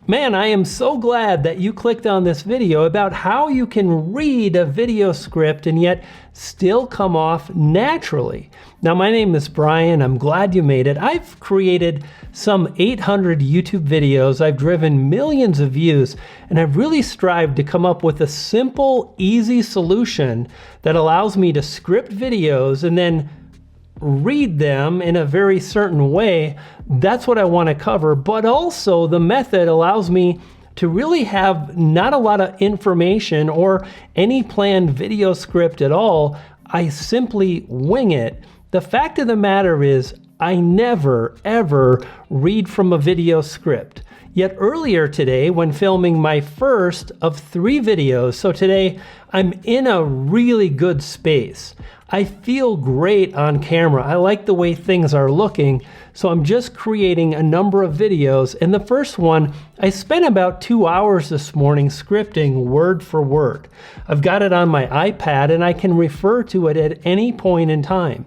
Man, I am so glad that you clicked on this video about how you can read a video script and yet still come off naturally. Now, my name is Brian. I'm glad you made it. I've created some 800 YouTube videos. I've driven millions of views, and I've really strived to come up with a simple, easy solution that allows me to script videos and then read them in a very certain way. That's what I want to cover, but also the method allows me to really have not a lot of information or any planned video script at all. I simply wing it. The fact of the matter is, I never ever read from a video script. Yet earlier today, when filming my first of 3 videos, so today I'm in a really good space. I feel great on camera. I like the way things are looking, so I'm just creating a number of videos. And the first one, I spent about 2 hours this morning scripting word for word. I've got it on my iPad and I can refer to it at any point in time.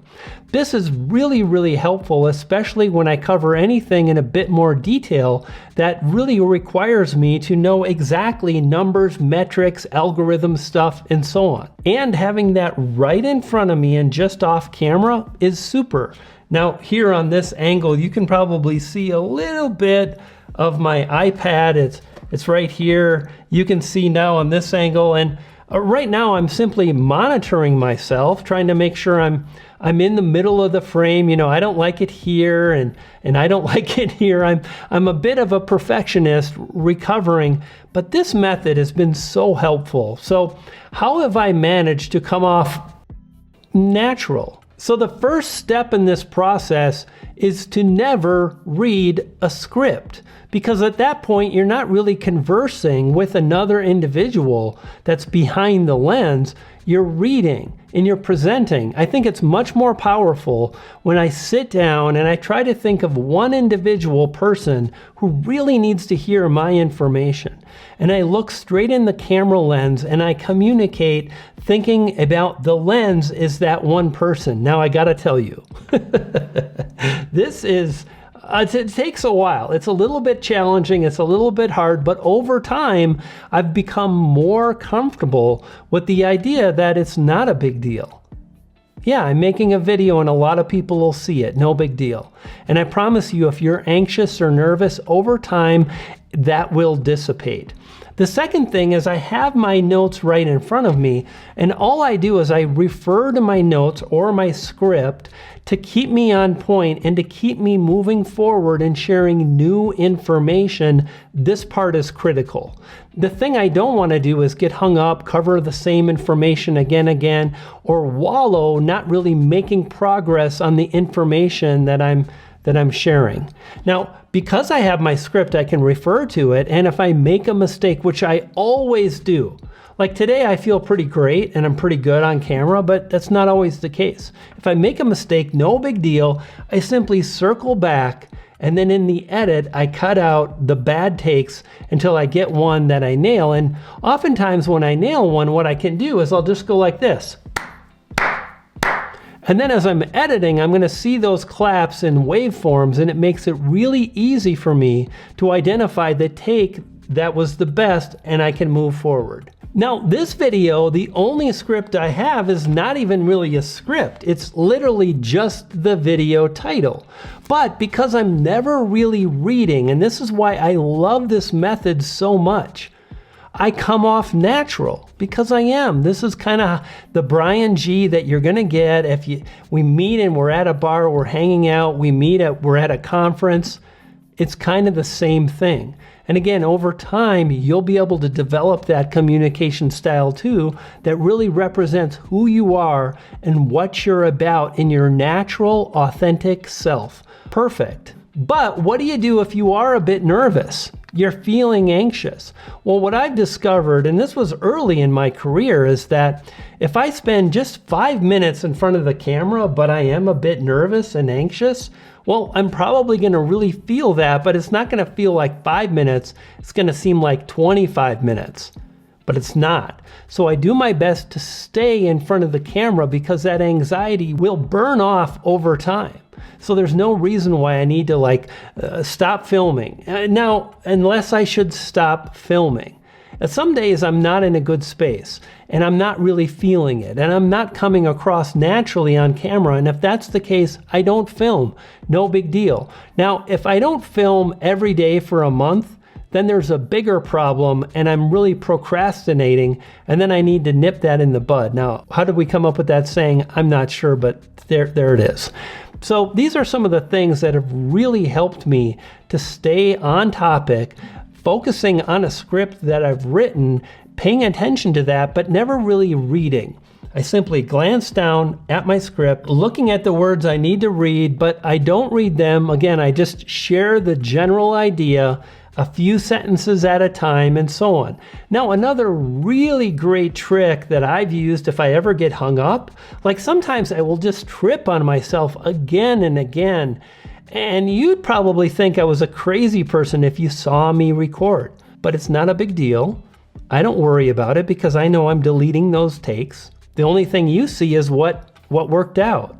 This is really, really helpful, especially when I cover anything in a bit more detail that really requires me to know exactly numbers, metrics, algorithm stuff, and so on. And having that right in front of me and just off camera is super. Now, here on this angle, you can probably see a little bit of my iPad. It's right here. You can see now on this angle, and right now I'm simply monitoring myself, trying to make sure I'm in the middle of the frame. You know, I don't like it here and I don't like it here. I'm a bit of a perfectionist recovering, but this method has been so helpful. So how have I managed to come off natural? So the first step in this process is to never read a script, because at that point you're not really conversing with another individual that's behind the lens. You're reading and you're presenting. I think it's much more powerful when I sit down and I try to think of one individual person who really needs to hear my information. And I look straight in the camera lens and I communicate thinking about the lens is that one person. Now I gotta tell you, this is, it takes a while. It's a little bit challenging. It's a little bit hard, but over time, I've become more comfortable with the idea that it's not a big deal. Yeah, I'm making a video and a lot of people will see it. No big deal. And I promise you, if you're anxious or nervous, over time, that will dissipate. The second thing is I have my notes right in front of me, and all I do is I refer to my notes or my script to keep me on point and to keep me moving forward and sharing new information. This part is critical. The thing I don't want to do is get hung up, cover the same information again, or wallow, not really making progress on the information that I'm sharing. Now, because I have my script, I can refer to it, and if I make a mistake, which I always do, like today I feel pretty great and I'm pretty good on camera, but that's not always the case. If I make a mistake, no big deal. I simply circle back, and then in the edit, I cut out the bad takes until I get one that I nail. And oftentimes when I nail one, what I can do is I'll just go like this. And then as I'm editing, I'm going to see those claps in waveforms, and it makes it really easy for me to identify the take that was the best, and I can move forward. Now, this video, the only script I have is not even really a script. It's literally just the video title. But because I'm never really reading, and this is why I love this method so much, I come off natural because I am. This is kind of the Brian G that you're gonna get if we meet and we're at a bar, we're hanging out, we're at a conference. It's kind of the same thing. And again, over time, you'll be able to develop that communication style too that really represents who you are and what you're about in your natural, authentic self. Perfect. But what do you do if you are a bit nervous? You're feeling anxious. Well, what I've discovered, and this was early in my career, is that if I spend just 5 minutes in front of the camera, but I am a bit nervous and anxious, well, I'm probably going to really feel that, but it's not going to feel like 5 minutes. It's going to seem like 25 minutes, but it's not. So I do my best to stay in front of the camera because that anxiety will burn off over time. So there's no reason why I need to like stop filming. Now, unless I should stop filming. Some days I'm not in a good space and I'm not really feeling it and I'm not coming across naturally on camera. And if that's the case, I don't film. No big deal. Now, if I don't film every day for a month, then there's a bigger problem and I'm really procrastinating, and then I need to nip that in the bud. Now, how did we come up with that saying? I'm not sure, but there it is. So these are some of the things that have really helped me to stay on topic, focusing on a script that I've written, paying attention to that, but never really reading. I simply glance down at my script, looking at the words I need to read, but I don't read them. Again, I just share the general idea, a few sentences at a time, and so on. Now, another really great trick that I've used if I ever get hung up, like sometimes I will just trip on myself again and again. And you'd probably think I was a crazy person if you saw me record, but it's not a big deal. I don't worry about it because I know I'm deleting those takes. The only thing you see is what worked out.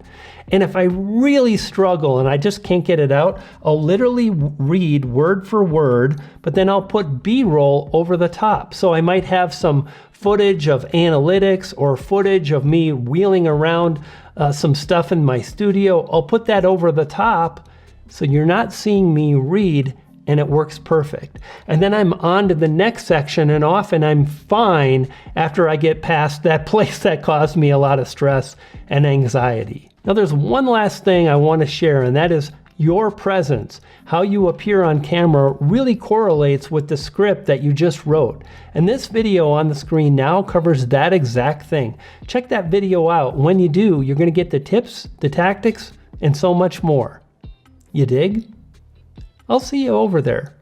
And if I really struggle and I just can't get it out, I'll literally read word for word, but then I'll put B-roll over the top. So I might have some footage of analytics or footage of me wheeling around some stuff in my studio. I'll put that over the top so you're not seeing me read, and it works perfect. And then I'm on to the next section, and often I'm fine after I get past that place that caused me a lot of stress and anxiety. Now there's one last thing I want to share, and that is your presence. How you appear on camera really correlates with the script that you just wrote. And this video on the screen now covers that exact thing. Check that video out. When you do, you're going to get the tips, the tactics, and so much more. You dig? I'll see you over there.